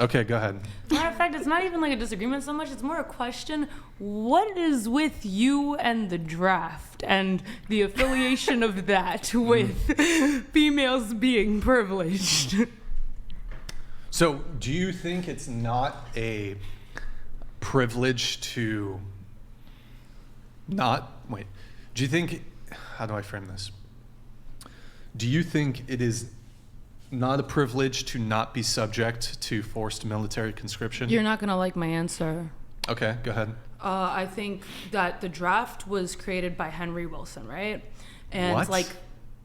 Okay, go ahead. Matter of fact, it's not even like a disagreement so much. It's more a question. What is with you and the draft and the affiliation of that with females being privileged? So do you think it's not a privilege to not, wait, do you think, how do I frame this? Do you think it is not a privilege to not be subject to forced military conscription? You're not going to like my answer. Okay, go ahead. I think that the draft was created by Henry Wilson, right? And What?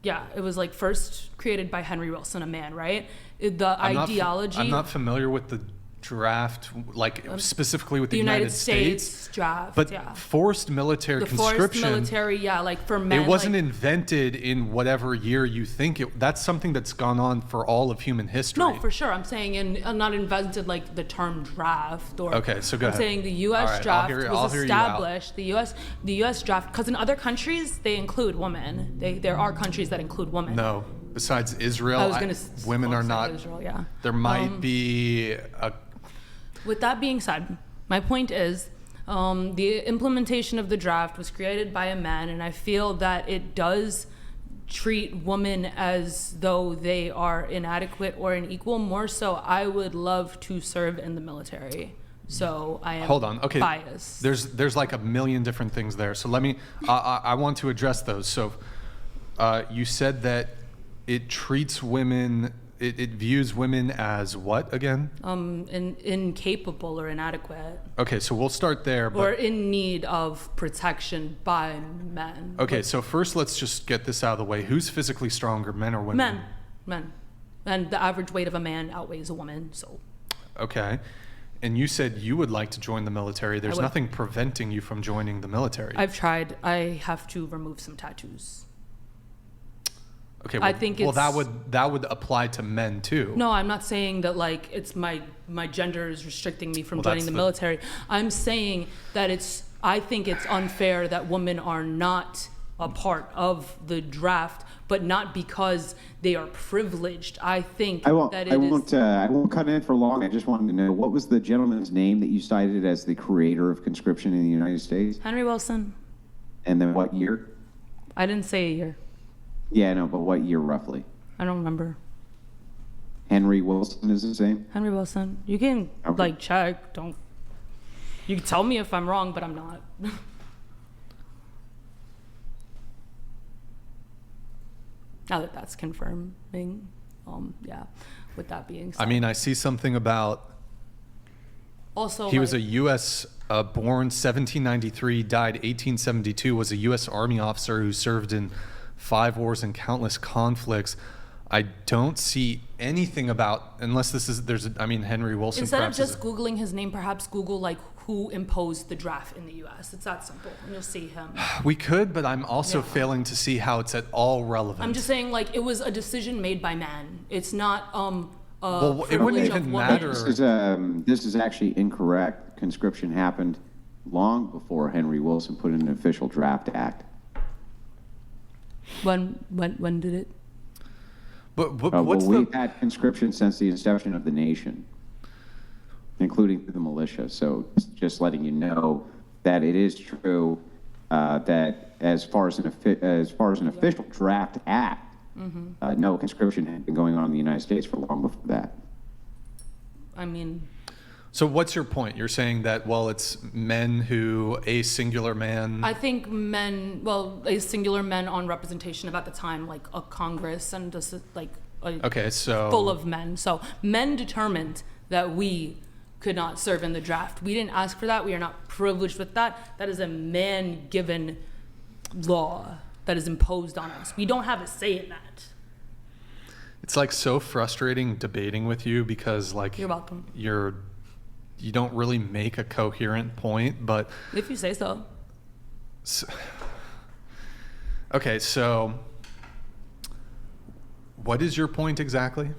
it was like first created by Henry Wilson, a man, right? The ideology. I'm not familiar with the draft, like specifically with the United States draft, but yeah. forced military The conscription. forced military, yeah, like for men. It wasn't invented in whatever year you think it. That's something that's gone on for all of human history. No, for sure. I'm saying, not invented like the term draft or. Okay, so go I'm ahead. saying the U.S. All right, draft I'll was hear you out. established. The U.S. draft, because in other countries they include women. There are countries that include women. No, besides Israel, I was gonna women are say not. Israel, yeah. There might be a. With that being said, my point is the implementation of the draft was created by a man, and I feel that it does treat women as though they are inadequate or unequal. More so, I would love to serve in the military. So I am Hold on. Okay. biased. There's like a million different things there. So let me. I want to address those. So you said that it treats women. It views women as what again? Incapable or inadequate. Okay, so we'll start there. Or in need of protection by men. Okay, so first let's just get this out of the way. Who's physically stronger, men or women? Men. And the average weight of a man outweighs a woman, so. Okay. And you said you would like to join the military. There's would. nothing preventing you from joining the military. I've tried. I have to remove some tattoos. Okay, well, I think that would apply to men too. No, I'm not saying that like it's my gender is restricting me from Well, joining the military. I'm saying that I think it's unfair that women are not a part of the draft, but not because they are privileged. I think I won't cut in for long. I just wanted to know, what was the gentleman's name that you cited as the creator of conscription in the United States? Henry Wilson. And then what year? I didn't say a year. Yeah, no, but what year roughly? I don't remember. Henry Wilson is the same? Henry Wilson. You can Okay. check. You can tell me if I'm wrong, but I'm not. Now that that's confirming, yeah. With that being said, I mean, I see something about. also He was a U.S. Born 1793, died 1872. Was a U.S. Army officer who served in 5 wars and countless conflicts. I don't see anything about, unless Henry Wilson. Instead of just Googling his name, perhaps Google like who imposed the draft in the U.S. It's that simple, and you'll see him. We could, but I'm also failing to see how it's at all relevant. I'm just saying, like, it was a decision made by man. It's not well, it wouldn't even matter. This is actually incorrect. Conscription happened long before Henry Wilson put in an official draft act. When did it? But what's we've had conscription since the inception of the nation, including the militia. So just letting you know that it is true that as far as an official draft act, no conscription had been going on in the United States for long before that. I mean. So what's your point? You're saying that, well, it's men a singular man. I think a singular men on representation of at the time, like a Congress and just like full of men. So men determined that we could not serve in the draft. We didn't ask for that. We are not privileged with that. That is a man-given law that is imposed on us. We don't have a say in that. It's like so frustrating debating with you because like you're welcome. You don't really make a coherent point, but if you say so. Okay, so what is your point exactly?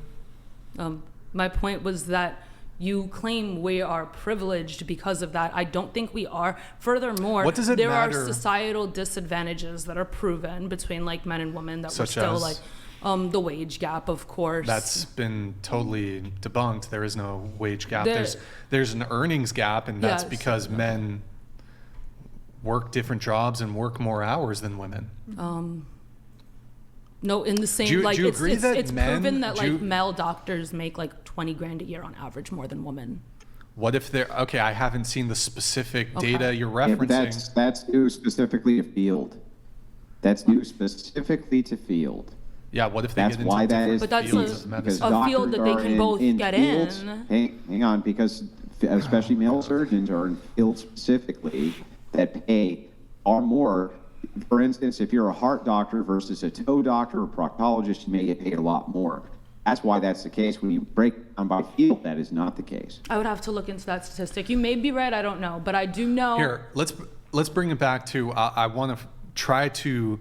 My point was that you claim we are privileged because of that. I don't think we are. Furthermore, what does it there matter? are societal disadvantages that are proven between like men and women that we're still like The wage gap, of course. That's been totally debunked. There is no wage gap. There's an earnings gap, and that's because men work different jobs and work more hours than women. No, in the same, do you agree that it's proven that male doctors make like 20 grand a year on average more than women. What if they're, okay, I haven't seen the specific data you're referencing. Yeah, that's new specifically to field. That's new specifically to field. Yeah, what if they that's get into why that different is but that's fields of medicine? a field that they can both get fields, in. Hang on, because especially male surgeons are in fields specifically that pay far more. For instance, if you're a heart doctor versus a toe doctor or proctologist, you may get paid a lot more. That's why that's the case. When you break down by field, that is not the case. I would have to look into that statistic. You may be right, I don't know, but I do know. Here, let's bring it back to, I want to try to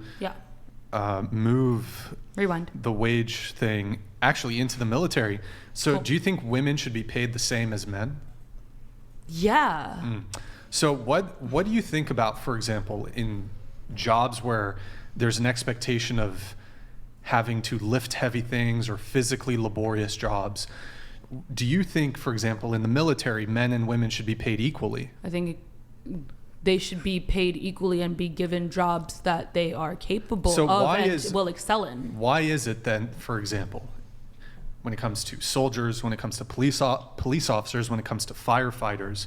move Rewind. the wage thing actually into the military. So do you think women should be paid the same as men? Yeah. So what do you think about, for example, in jobs where there's an expectation of having to lift heavy things or physically laborious jobs? Do you think, for example, in the military, men and women should be paid equally? I think they should be paid equally and be given jobs that they are capable of and will excel in. Why is it then, for example, when it comes to soldiers, when it comes to police officers, when it comes to firefighters,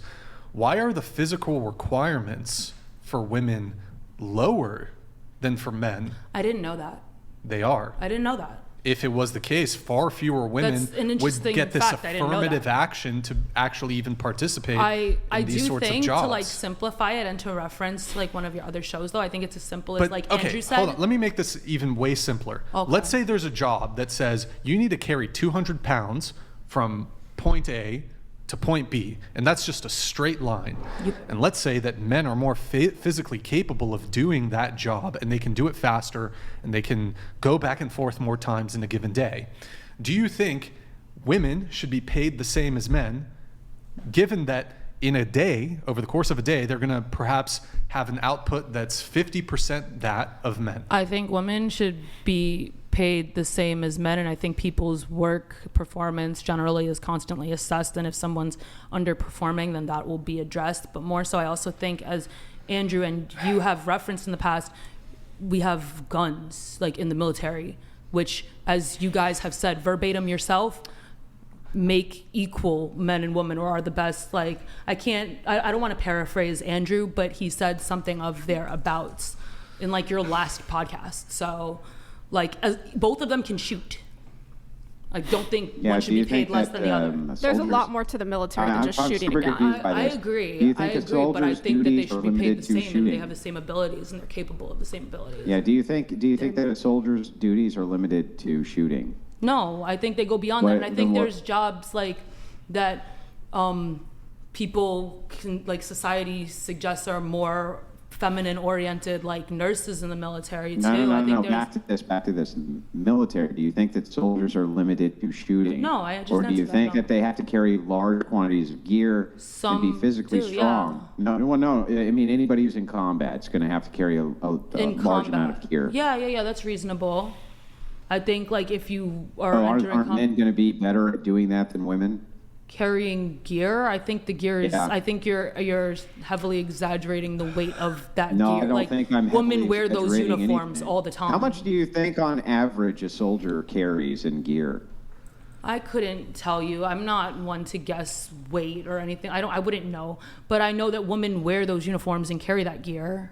why are the physical requirements for women lower than for men? I didn't know that. They are. I didn't know that. If it was the case, far fewer women would get this affirmative action to actually even participate in these sorts of jobs. To like simplify it and to reference like one of your other shows, though, I think it's as simple as Andrew said. Hold on. Let me make this even way simpler. Okay. Let's say there's a job that says you need to carry 200 pounds from point A to point B, and that's just a straight line. Yep. And let's say that men are more physically capable of doing that job, and they can do it faster, and they can go back and forth more times in a given day. Do you think women should be paid the same as men, given that in a day, over the course of a day, they're going to perhaps have an output that's 50% that of men? I think women should be paid the same as men, and I think people's work performance generally is constantly assessed, and if someone's underperforming, then that will be addressed. But more so, I also think, as Andrew and you have referenced in the past, we have guns like in the military, which, as you guys have said verbatim yourself, make equal men and women, or are the best. Like I don't want to paraphrase Andrew, but he said something of thereabouts in like your last podcast. So like both of them can shoot. I don't think one should be paid less than the other. There's a lot more to the military than just shooting a gun. I agree, but I think that they should be paid the same and they have the same abilities and they're capable of the same abilities. Yeah, do you think that a soldier's duties are limited to shooting? No, I think they go beyond that, and I think there's jobs like that people can, like society suggests, are more feminine oriented, like nurses in the military too. No. Back to this. Military. Do you think that soldiers are limited to shooting? No, I just Or do you think that they have to carry large quantities of gear and be physically strong? Yeah. No. I mean, anybody who's in combat is going to have to carry a large amount of gear. Yeah. That's reasonable. I think like if you are aren't men going to be better at doing that than women? Carrying gear, I think the gear is. Yeah. I think you're heavily exaggerating the weight of that gear. No, I don't think I'm. Women wear those uniforms all the time. How much do you think, on average, a soldier carries in gear? I couldn't tell you. I'm not one to guess weight or anything. I wouldn't know, but I know that women wear those uniforms and carry that gear,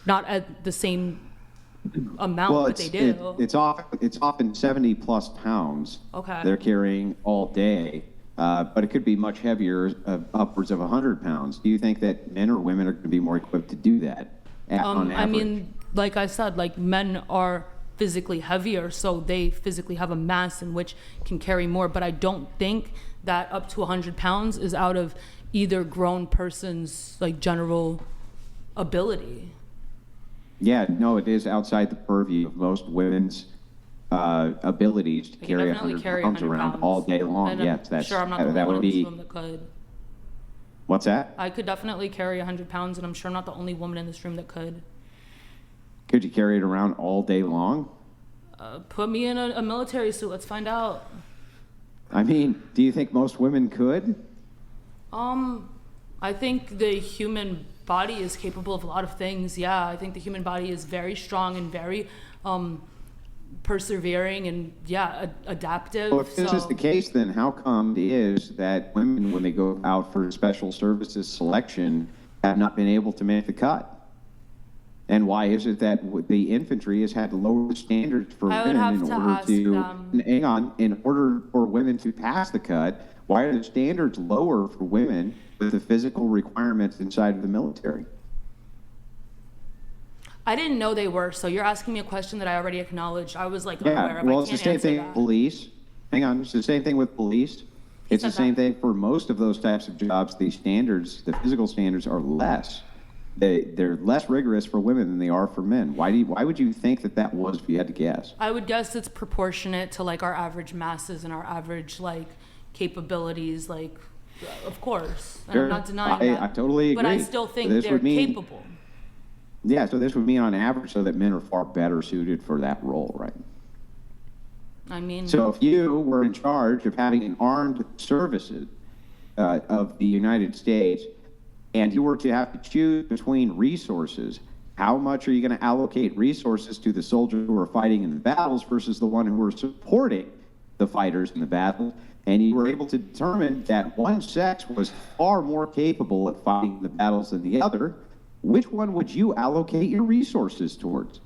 not at the same amount, but they do. It's often 70 plus pounds. Okay. They're carrying all day. But it could be much heavier, upwards of 100 pounds. Do you think that men or women are going to be more equipped to do that on average? I mean, like I said, like men are physically heavier, so they physically have a mass in which can carry more. But I don't think that up to 100 pounds is out of either grown person's like general ability. Yeah, no, it is outside the purview of most women's abilities to carry 100 pounds around all day long. Yes, I'm sure I'm not the only one in this room that could. What's that? I could definitely carry 100 pounds, and I'm sure I'm not the only woman in this room that could. Could you carry it around all day long? Put me in a military suit. Let's find out. I mean, do you think most women could? I think the human body is capable of a lot of things. Yeah, I think the human body is very strong and very persevering and adaptive. Well, if this is the case, then how come it is that women, when they go out for special services selection, have not been able to make the cut? And why is it that the infantry has had to lower the standards for women in order for women to pass the cut? Why are the standards lower for women with the physical requirements inside of the military? I didn't know they were, so you're asking me a question that I already acknowledged. I was like, yeah, well, it's the same thing with police. Hang on, it's the same thing with police. It's the same thing for most of those types of jobs. The standards, the physical standards, are less. They're less rigorous for women than they are for men. Why would you think that was, if you had to guess? I would guess it's proportionate to like our average masses and our average like capabilities. Like, of course, Sure. I'm not denying that. I totally agree. But I still think they're capable. Yeah, so this would mean on average so that men are far better suited for that role, right? I mean, so if you were in charge of having an armed services of the United States, and you were to have to choose between resources, how much are you going to allocate resources to the soldiers who are fighting in the battles versus the one who are supporting the fighters in the battles? And you were able to determine that one sex was far more capable at fighting the battles than the other. Which one would you allocate your resources towards?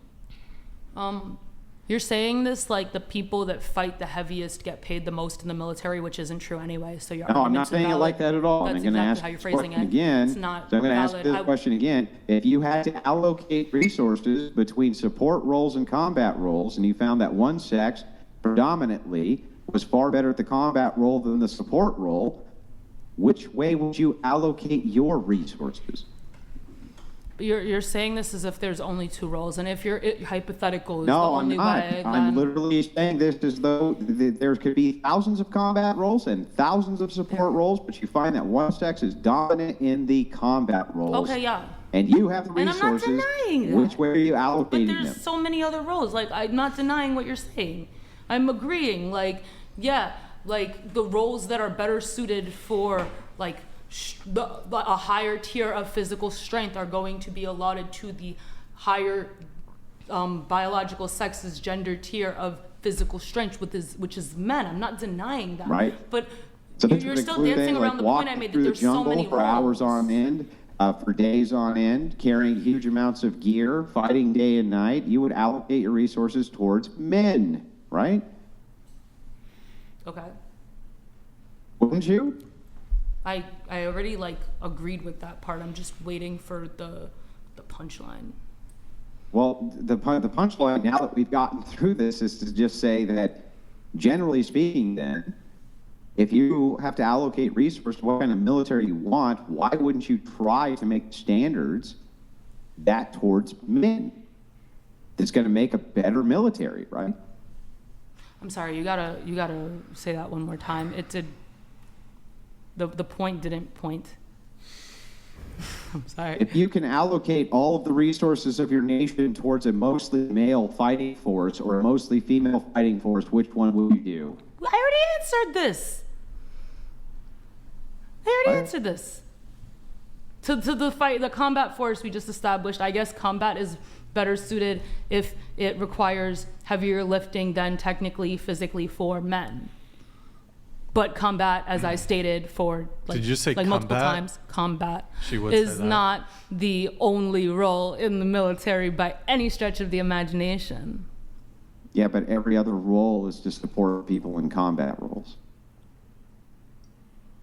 You're saying this like the people that fight the heaviest get paid the most in the military, which isn't true anyway. So no, I'm not saying it like that at all. That's I'm going to ask how you're phrasing it. Again. It's not so I'm going to ask valid. this question again. If you had to allocate resources between support roles and combat roles, and you found that one sex predominantly was far better at the combat role than the support role, which way would you allocate your resources? You're saying this as if there's only two roles, and if your hypothetical is no, the only I'm not. way, I'm literally saying this as though there could be thousands of combat roles and thousands of support roles, but you find that one sex is dominant in the combat roles. Okay, yeah. And you have the resources. And I'm not denying that. Which way are you allocating them? But there's so many other roles. Like, I'm not denying what you're saying. I'm agreeing. Like, yeah, like the roles that are better suited for like a higher tier of physical strength are going to be allotted to the higher biological sex's gender tier of physical strength, which is men. I'm not denying that. Right. But so you're still dancing around the point I made that there's so many for roles. Hours on end, for days on end, carrying huge amounts of gear, fighting day and night. You would allocate your resources towards men, right? Okay. Wouldn't you? I already like agreed with that part. I'm just waiting for the punchline. Well, the punchline now that we've gotten through this is to just say that, generally speaking, then, if you have to allocate resources, what kind of military you want, why wouldn't you try to make standards that towards men? It's going to make a better military, right? I'm sorry, you gotta say that one more time. It did. The point didn't point. I'm sorry. If you can allocate all of the resources of your nation towards a mostly male fighting force or a mostly female fighting force, which one will you do? I already answered this. Answered this. To the combat force we just established, I guess combat is better suited if it requires heavier lifting than technically, physically for men. But combat, as I stated for Did you say multiple combat? times, combat She would say is that. not the only role in the military by any stretch of the imagination. Yeah, but every other role is to support people in combat roles.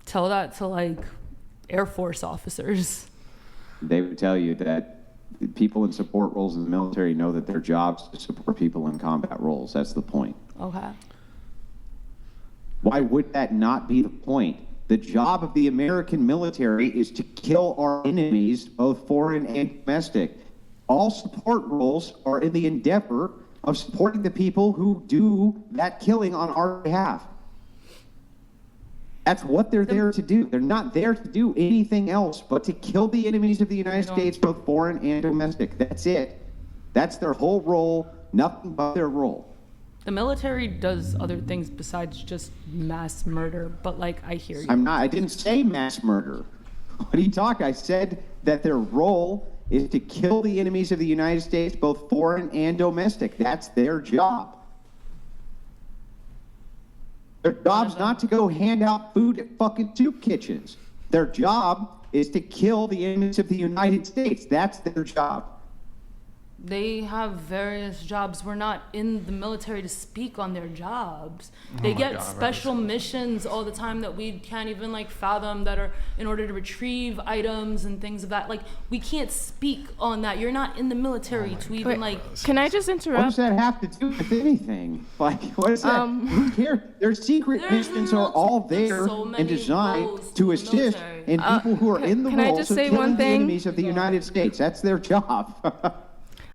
Tell that to like Air Force officers. They would tell you that people in support roles in the military know that their job is to support people in combat roles. That's the point. Okay. Why would that not be the point? The job of the American military is to kill our enemies, both foreign and domestic. All support roles are in the endeavor of supporting the people who do that killing on our behalf. That's what they're there to do. They're not there to do anything else but to kill the enemies of the United States, both foreign and domestic. That's it. That's their whole role, nothing but their role. The military does other things besides just mass murder, but like, I hear you. I didn't say mass murder. What are you talking? I said that their role is to kill the enemies of the United States, both foreign and domestic. That's their job. Their job's not to go hand out food at fucking soup kitchens. Their job is to kill the enemies of the United States. That's their job. They have various jobs. We're not in the military to speak on their jobs. They get special missions all the time that we can't even like fathom, that are in order to retrieve items and things of that. Like, we can't speak on that. You're not in the military to even Can I just interrupt? What does that have to do with anything? Like, what is that? Who cares? Their secret missions are all there and designed to assist in people who are in the roles of killing the enemies of the United States. That's their job.